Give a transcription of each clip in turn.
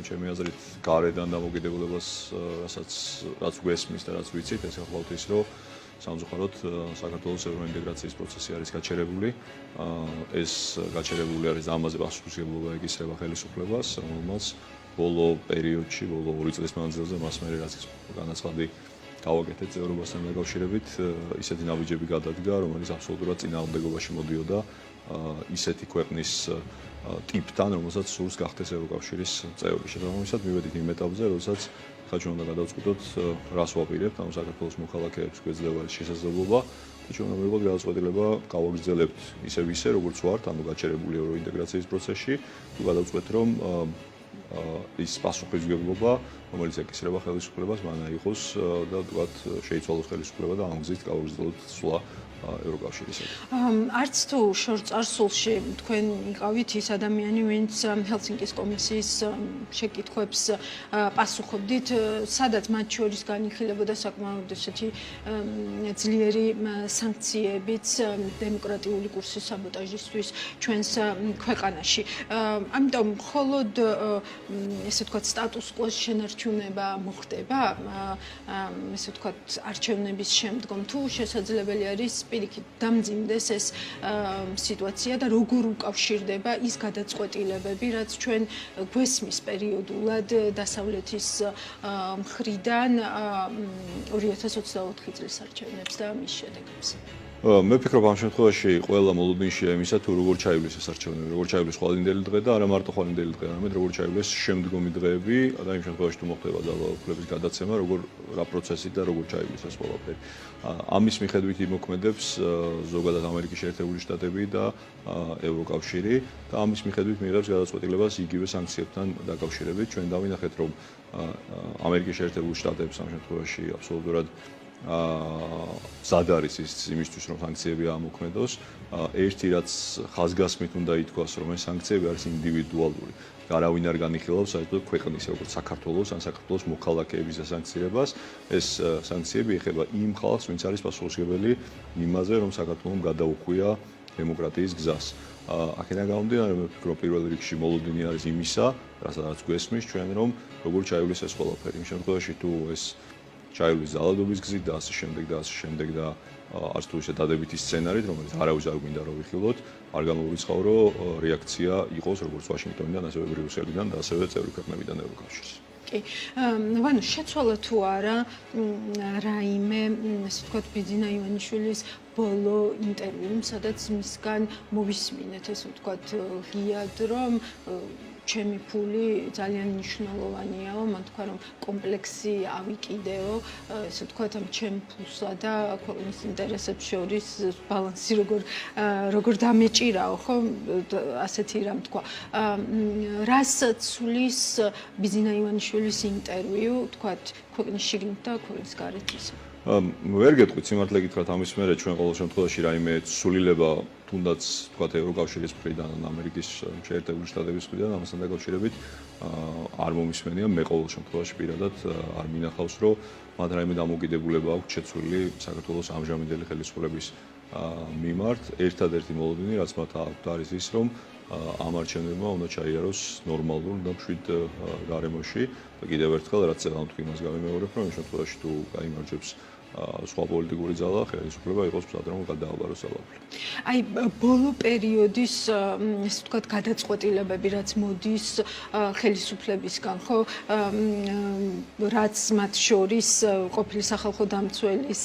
ჩემი აზრით გარედან დამოკიდებულებას რაც გვესმის და რაც ვიცით, ეს ახლა ის რომ სამწუხაროდ საქართველოს ევროინტეგრაციის პროცესი არის გაჩერებული. ეს გაჩერებული არის და ამაზე პასუხისმგებლობა ეკისრება ხელისუფლებას, რომელმაც ბოლო პერიოდში, ბოლო 2 წლის მანძილზე მას მერე რაც განაცხადი გავაკეთეთ წევრობასთან დაკავშირებით, ისეთი ნაბიჯები გადადგა, რომელიც აბსოლუტურად წინააღმდეგობაში მოდიოდა ისეთი ქვეყნის ტიპთან, რომელსაც სურს გახდეს ევროკავშირის წევრი. შესაბამისად, მივედით იმ ეტაპზე, როდესაც ხა ჩვენ უნდა გადავწყვიტოთ, რას ვაპირებთ, ანუ საქართველოს მოქალაქეებს გვეძლევა შესაძლებლობა და ჩვენ უნდა მივიღოთ გადაწყვეტილება, გავაგრძელებთ ისე როგორც ვართ, ანუ გაჩერებული ევროინტეგრაციის პროცესში, თუ გადავწყვეტ, რომ ის პასუხისმგებლობა, რომელიც ეკისრება ხელისუფლებას, მან აიღოს და თქვათ შეიცვალოს ხელისუფლება და ამ გზით გავაგრძელოთ სვლა ევროკავშირისადმი. არც თუ შორწარსულში თქვენ იყავით ის ადამიანი, ვინც ჰელსინკის კომისიის შეკითხვებს პასუხობდით, სადაც მათ შორის განიხილებოდა საკმაოდ ესეთი ძლიერი სანქციებიც დემოკრატიული კურსის საბოტაჟისთვის ჩვენს ქვეყანაში. ამიტომ მხოლოდ ესე ვთქვათ სტატუს კვოს შენარჩუნება მოხდება, ესე ვთქვათ არჩევნების შემდგომ, თუ შესაძლებელი არის პირიქით დამძიმდეს ეს სიტუაცია და როგორ უკავშირდება ის გადაწყვეტილებები, რაც ჩვენ გვესმის პერიოდულად დასავლეთის მხრიდან 2024 წლის არჩევნებს და მის შედეგებს. მე ვფიქრობ ამ შემთხვევაში ყველა მოლოდინშია იმისა, თუ როგორ ჩაივლის ეს არჩევნები, როგორ ჩაივლის ხვალინდელი დღე და არა მარტო ხვალინდელი დღე, არამედ როგორ ჩაივლის შემდგომი დღეები და იმ შემთხვევაში თუ მოხდება ძალაუფლების გადაცემა, რა პროცესით და როგორ ჩაივლის ეს ყველაფერი. ამის მიხედვით იმოქმედებს ზოგადად ამერიკის შეერთებული შტატები და ევროკავშირი და ამის მიხედვით მიიღებს გადაწყვეტილებას იგივე სანქციებთან დაკავშირებით. ჩვენ დავინახეთ, რომ ამერიკის შეერთებული შტატებს ამ შემთხვევაში აბსოლუტურად მზად არის იმისთვის, რომ სანქციები ამოქმედოს. ერთი რაც ხაზგასმით უნდა ითქვას, რომ ეს სანქციები არის ინდივიდუალური. არავინ არ განიხილავს საერთოდ ქვეყნის, როგორც საქართველოს, ან საქართველოს მოქალაქეების სასანქციებას. ეს სანქციები ეხება იმ ხალხს, ვინც არის პასუხისმგებელი იმაზე, რომ საქართველოს გადაუხვია დემოკრატიის გზას. აქედან გამომდინარე, მე ვფიქრობ, პირველ რიგში მოლოდინი არის იმისა, რასაც გვესმის ჩვენ, რომ როგორ ჩაივლის ეს ყველაფერი. იმ შემთხვევაში თუ ეს ჩაივლის ძალადობის გზით და ასე შემდეგ და არც თუ ისე დადებითი სცენარით, რომელიც არავის არ გვინდა რომ ვიხილოთ, არ გამოვიწყავრო რეაქცია იყოს როგორც ვაშინგტონიდან, ასევე ბრიუსელიდან და ასევე წევრი ქვეყნებიდან ევროკავშირში. ვანო შეცვალა თუ არა რაიმე, ასე ვთქვათ, ბიძინა ივანიშვილის ბოლო ინტერვიუ, სადაც მისგან მოვისმინეთ, ესე ვთქვათ, ღიად, რომ ჩემი ფული ძალიან მნიშვნელოვანიაო, მან თქვა რომ კომპლექსი ავიკიდეო, ესე ვთქვათ, ამ ჩემ ფულსა და ქვეყნის ინტერესებს შორის ბალანსი როგორ დამეჭირაო, ხო? ასეთი რამ თქვა. რას ცulis ბიძინა ივანიშვილის ინტერვიუ, ვთქვათ, ქვეყნის შიგნით და ქვეყნის გარეთ ისე? ვერ გეტყვით სიმართლე გითხრათ, ამის მერე ჩვენ ყოველ შემთხვევაში რაიმე ცვლილება თუნდაც თქვათ ევროკავშირის მხრიდან, ამერიკის შეერთებული შტატების მხრიდან ამასთან დაკავშირებით არ მომისმენია, მე ყოველ შემთხვევაში პირადად არ მინახავს, რომ მათ რაიმე დამოკიდებულება აქვს შეცვლილი საქართველოს ამჟამინდელი ხელისუფლების მიმართ. ერთადერთი მოლოდინი, რაც მათ აქვთ, არის ის, რომ ამ არჩევნებმა უნდა ჩაიაროს ნორმალურ და მშვიდ გარემოში და კიდევ ერთხელ რაც ელანთ იმას გამიმეორებ, რომ იმ შემთხვევაში თუ გაიმარჯვებს სხვა პოლიტიკური ძალა, ხელისუფლება იყოს მზად რომ გადააბაროს ძალაუფლება. აი ბოლო პერიოდის ესე ვთქვათ გადაწყვეტილებები, რაც მოდის ხელისუფლებისგან, ხო, რაც მათ შორის ყოფილი სახალხო დამცველის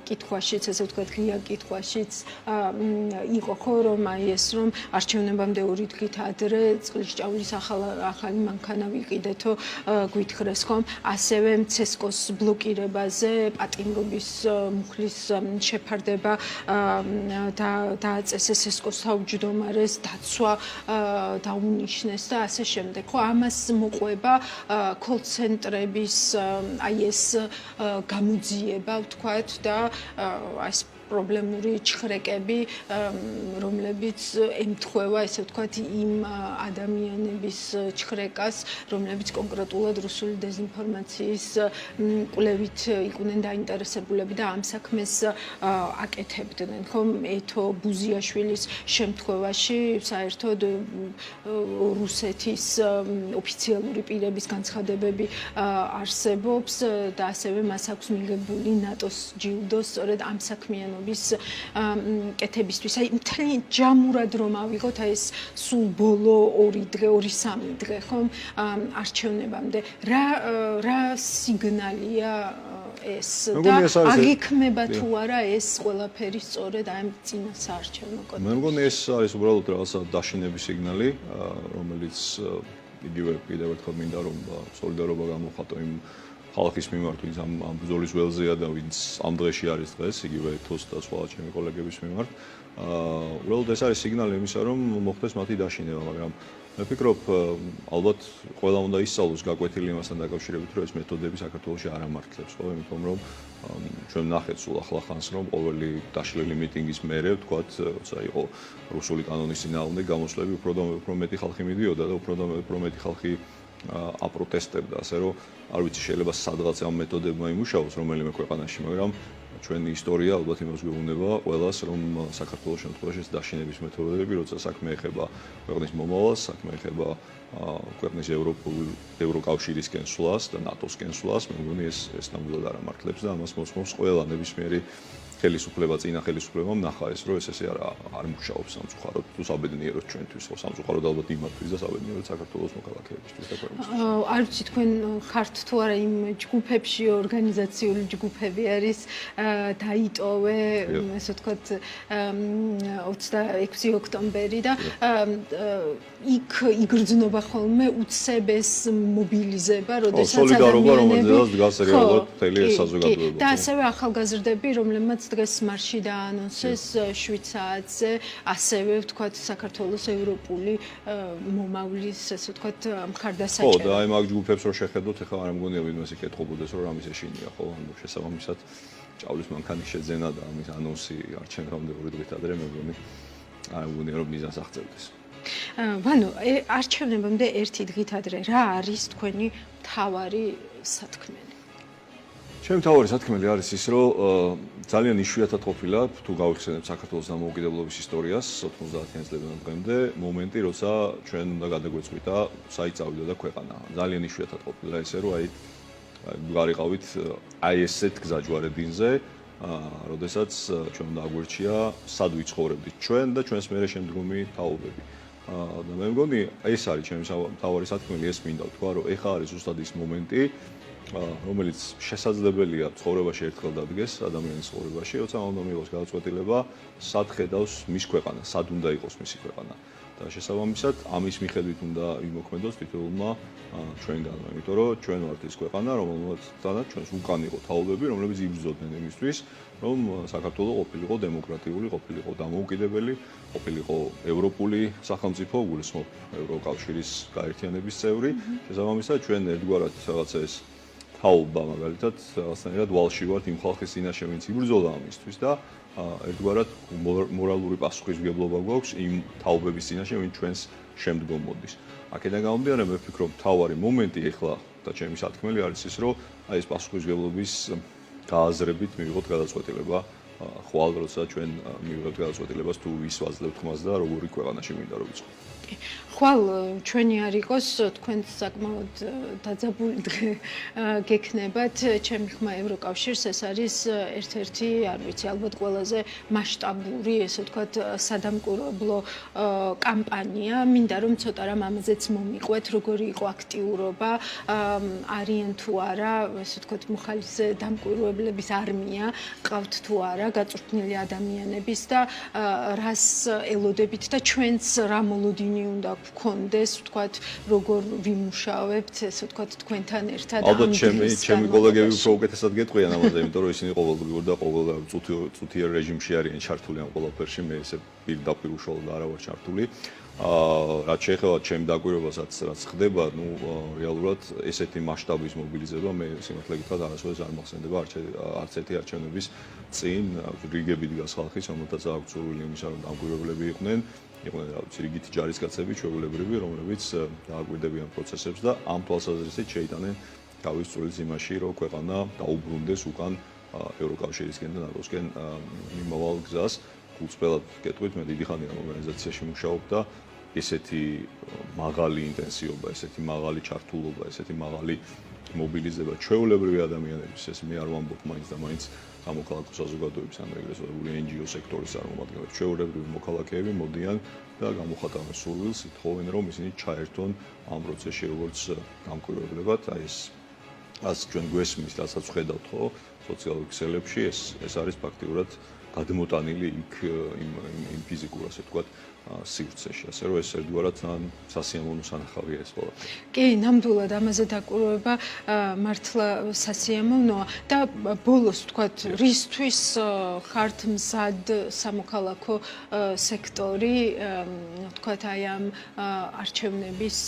კითხვაშიც, ესე ვთქვათ, ღია კითხვაშიც იყო, ხო, რომ აი ეს რომ არჩევნებამდე 2 დღით ადრე წყლის ჭაულის ახალი მანქანა ვიყიდეთო გვითხრეს, ხომ, ასევე ცესკოს ბლოკირებაზე პატიმრობის მუხლის შეფარდება დააწესეს ცესკოს თავმჯდომარეს დაცვა დაუნიშნეს და ასე შემდეგ. ხო, ამას მოყვება კოლ-ცენტრების აი ეს გამოძიება, ვთქვათ, და ეს პრობლემური ჭხრეკები, რომლებიც ემთხვევა, ესე ვთქვათ, იმ ადამიანების ჭხრეკას, რომლებიც კონკრეტულად რუსული დეზინფორმაციის კვლევით იყვნენ დაინტერესებულები და ამ საქმეს აკეთებდნენ. ხომ ეთო ბუზიაშვილის შემთხვევაში საერთოდ რუსეთის ოფიციალური პირების განცხადებები არსებობს და ასევე მას აქვს მიღებული ნატოს ჯილდო სწორედ ამ საქმიანობის კეთებისთვის. აი მთელი ჯამურად რომ ავიღოთ აი ეს სულ ბოლო 2-3 დღე ხომ არჩევნებამდე რა სიგნალია ეს და აგიქმება თუ არა ეს ყველაფერი სწორედ ამ წინა საარჩევნო კოდексში. მე მგონი ეს არის უბრალოდ რაღაცა დაშინების სიგნალი, რომელიც იგივე კიდევ ერთხელ მინდა რომ სოლიდარობა გამოხატო იმ ხალხის მიმართ, ვინც ამ ბრძოლის ველზეა და ვინც ამ დღეში არის დღეს, იგივე თოს და სხვა ჩემი კოლეგების მიმართ. უბრალოდ ეს არის სიგნალი იმისა, რომ მოხდეს მათი დაშინება, მაგრამ მე ვფიქრობ, ალბათ ყველა უნდა ისწავლოს გაკვეთილი იმასთან დაკავშირებით, რომ ეს მეთოდები საქართველოში არ ამართლებს, ხო, იმიტომ რომ ჩვენ ნახეთ სულ ახლახანს, რომ ყოველი დაშლილი მიტინგის მერე, ვთქვათ, როცა იყო რუსული კანონის წინააღმდეგ გამოსვლები, უფრო მეტი ხალხი მიდიოდა და უფრო მეტი ხალხი აპროტესტებდა, ასე რომ არ ვიცი, შეიძლება სადღაც ამ მეთოდებმა იმუშაოს რომელიმე ქვეყანაში, მაგრამ ჩვენი ისტორია ალბათ იმას გვეუბნება ყველას, რომ საქართველოს შემთხვევაში ეს დაშინების მეთოდები, როცა საქმე ეხება ქვეყნის მომავალს, საქმე ეხება ქვეყნის ევროკავშირისკენ სვლას და ნატოსკენ სვლას, მე მგონი ეს ნამდვილად არ ამართლებს და ამას მოსმობს ყველა ნებისმიერი ხელისუფლება, წინა ხელისუფლებამ ნახა ეს, რომ ესე არ მუშაობს სამწუხაროდ თუ საბედნიეროდ ჩვენთვის, ხო, სამწუხაროდ ალბათ იმათთვის და საბედნიეროდ საქართველოს მოქალაქეებისთვის და ქვეყნისთვის. არ ვიცი თქვენ ხართ თუ არა იმ ჯგუფებში, ორგანიზაციული ჯგუფები არის დაიტოვე, ესე ვთქვათ, 26 ოქტომბერი და იქ იგრძნობა ხოლმე უცებ ეს მობილიზება, როდესაც ადამიანები დგას რეალურად მთელი ეს საზოგადოება. და ასევე ახალგაზრდები, რომლებმაც დღეს მარში დაანონსეს 7 საათზე, ასევე ვთქვათ საქართველოს ევროპული მომავლის, ესე ვთქვათ, მხარდასაჭერად. ხო, და აი მაგ ჯგუფებს რო შეხედოთ, ეხლა არ მგონია ვინმეს იკეთებოდეს, რომ ამის ეშინია, ხო, ანუ შესაბამისად ჭავლის მანქანის შეძენა და ამის ანონსი არჩევნამდე 2 დღით ადრე მე მგონი არ მგონია რომ მიზანს აღწევდეს. ვანო, არჩევნებამდე 1 დღით ადრე რა არის თქვენი მთავარი სათქმელი? ჩემი მთავარი სათქმელი არის ის, რომ ძალიან იშვიათად ყოფილა თუ გავიხსენებთ საქართველოს დამოუკიდებლობის ისტორიას 90-იან წლებიდან დღემდე მომენტი, როცა ჩვენ უნდა გადაგვეწყვიტა საით წავიდოდა ქვეყანა. ძალიან იშვიათად ყოფილა ესე, რომ აი ვარიყავით აი ესეთ გზაჯვარედინზე, როდესაც ჩვენ უნდა აგვერჩია სად ვიცხოვრებდით ჩვენ და ჩვენს მერე შემდგომი თაობები. და მე მგონი ეს არის ჩემი მთავარი სათქმელი, ეს მინდა ვთქვა, რომ ეხა არის ზუსტად ის მომენტი, რომელიც შესაძლებელია ცხოვრებაში ერთხელ დადგეს ადამიანის ცხოვრებაში, როცა უნდა მიიღოს გადაწყვეტილება, სად ხედავს მის ქვეყანა, სად უნდა იყოს მისი ქვეყანა. და შესაბამისად ამის მიხედვით უნდა იმოქმედოს თითოეულმა ჩვენგანმა, იმიტომ რომ ჩვენ ვართ ის ქვეყანა, რომელთანაც ჩვენს უკან იყო თაობები, რომლებიც იბრძოდნენ იმისთვის, რომ საქართველო ყოფილიყო დემოკრატიული, ყოფილიყო დამოუკიდებელი, ყოფილიყო ევროპული სახელმწიფო, გულისხმობ ევროკავშირის გაერთიანების წევრი. შესაბამისად ჩვენ ერთგვარად რაღაცა ეს თაობა მაგალითად რაღაცნაირად ვალში ვართ იმ ხალხის წინაშე, ვინც იბრძოლა ამისთვის და ერთგვარად მორალური პასუხისმგებლობა გვაქვს იმ თაობების წინაშე, ვინც ჩვენს შემდგომ მოდის. აქედან გამომდინარე, მე ვფიქრობ, მთავარი მომენტი ეხლა და ჩემი სათქმელი არის ის, რომ აი ეს პასუხისმგებლობის გააზრებით მივიღოთ გადაწყვეტილება, ხვალ როცა ჩვენ მივიღებთ გადაწყვეტილებას თუ ვის ვაძლევთ ხმას და როგორი ქვეყანაში მინდა რომ ვიწყო. ხვალ ჩვენი არ იყოს თქვენ საკმაოდ დაძაბული დღე გექნებათ ჩემი ხმა ევროკავშირს ეს არის ერთ-ერთი არ ვიცი ალბათ ყველაზე მასშტაბური ესე ვთქვათ სადამკვირვებლო კამპანია მინდა რომ ცოტა რამ ამაზეც მომიყვეთ როგორი იყო აქტიურობა არიან თუ არა ესე ვთქვათ მუხალის დამკვირვებლების არმია ყავთ თუ არა გაწვრთნილი ადამიანების და რას ელოდებით და ჩვენც რა მოლოდინი უნდა გქონდეს, ვთქვათ, როგორ ვიმუშავებთ, ესე ვთქვათ, თქვენთან ერთად ამ ალბათ ჩემი კოლეგები უფრო უკეთესად გეტყვიან ამაზე, იმიტომ რომ ისინი ყოველდღიურ და ყოველ წუთიერ რეჟიმში არიან ჩართული ამ ყველაფერში, მე ესე პირდაპირ უშუალოდ არა ვარ ჩართული. რაც შეეხება ჩემ დაკვირვებასაც რაც ხდება, ну, რეალურად ესეთი მასშტაბის მობილიზება მე სიმართლე გითხრათ არასოდეს არ მახსენდება არც ერთი არჩევნების წინ რიგები დგას ხალხის, რომელთაც აქვს სურვილი იმისა, რომ დამკვირვებლები იყვნენ რა ვიცი, რიგითი ჯარისკაცები, ჩვეულებრივი, რომლებიც დააკვირდებიან პროცესებს და ამ თვალსაზრისით შეიტანენ თავის წვრილს იმაში, რომ ქვეყანა დაუბრუნდეს უკან ევროკავშირისკენ და ნატოსკენ მიმავალ გზას. გულწრფელად გეტყვით, მე დიდი ხანია ამ ორგანიზაციაში მუშაობ და ესეთი მაღალი ინტენსივობა, ესეთი მაღალი ჩართულობა, ესეთი მაღალი მობილიზება ჩვეულებრივი ადამიანების, ეს მე არ ვამბობ მაინც და მაინც სამოქალაქო საზოგადოების ან ეგრეთ წოდებული NGO სექტორის წარმომადგენლები, ჩვეულებრივი მოქალაქეები მოდიან და გამოხატავენ სურვილს, ითხოვენ რომ ისინი ჩაერთონ ამ პროცესში როგორც დამკვირვებლებად, აი ეს ჩვენ გვესმის, რასაც ხედავთ ხო სოციალურ ქსელებში, ეს არის ფაქტიურად გადმოტანილი იქ იმ ფიზიკურ, ასე ვთქვათ, სივრცეში, ასე რომ ეს ერთგვარად სასიამოვნო სანახავია ეს ყველაფერი. კი, ნამდვილად ამაზე დაკვირვება მართლა სასიამოვნოა და ბოლოს ვთქვათ, რისთვის ხართ მზად სამოქალაქო სექტორი, ვთქვათ, აი ამ არჩევნების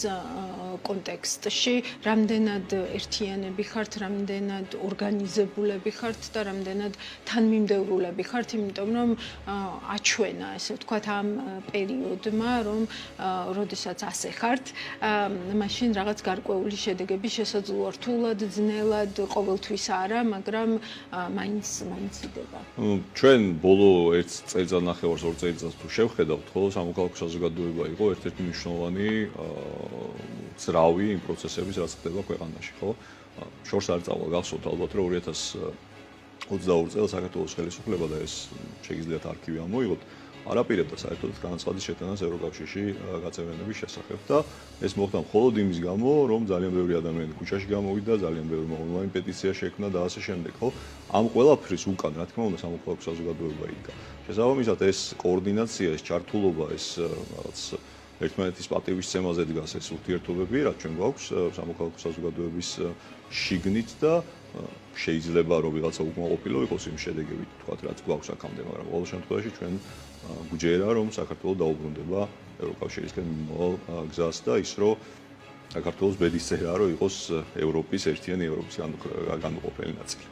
კონტექსტში, რამდენად ერთიანები ხართ, რამდენად ორგანიზებულები ხართ და რამდენად თანმიმდევრულები ხართ, იმიტომ რომ აჩვენა, ესე ვთქვათ, ამ პერიოდმა, რომ როდესაც ასე ხართ, მაშინ რაღაც გარკვეული შედეგები შესაძლოა რთულად, ძნელად, ყოველთვის არა, მაგრამ მაინც იდება. ჩვენ ბოლო 1 წელიწადნახევარს, 2 წელიწადს თუ შევხედავთ, ხო, სამოქალაქო საზოგადოება იყო ერთ-ერთი მნიშვნელოვანი ძრავი იმ პროცესების, რაც ხდება ქვეყანაში, ხო? შორს არ წავალ გახსოვთ ალბათ, რომ 2022 წელს საქართველოს ხელისუფლება და ეს შეგიძლიათ არქივი ამოიღოთ, არაპირებდა საერთოდ განაცხადის შეტანას ევროკავშირში გაწევრიანების შესახებ და ეს მოხდა მხოლოდ იმის გამო, რომ ძალიან ბევრი ადამიანი ქუჩაში გამოვიდა, ძალიან ბევრი ონლაინ პეტიცია შექმნა და ასე შემდეგ, ხო? ამ ყველაფრის უკან, რა თქმა უნდა, სამოქალაქო საზოგადოება იდგა. შესაბამისად, ეს კოორდინაცია, ეს ჩართულობა, ეს რაღაც ერთმანეთის პატივისცემაზე დგას ეს ურთიერთობები, რაც ჩვენ გვაქვს სამოქალაქო საზოგადოების შიგნით და შეიძლება რომ ვიღაცა უკმაყოფილო იყოს იმ შედეგებით, თქვათ, რაც გვაქვს აქამდე, მაგრამ ყოველ შემთხვევაში ჩვენ გვჯერა, რომ საქართველოს დაუბრუნდება ევროკავშირისკენ მიმავალ გზას და ის, რომ საქართველოს ბედისწერაა, რომ იყოს ევროპის ერთიანი ევროპის განუყოფელი ნაწილი.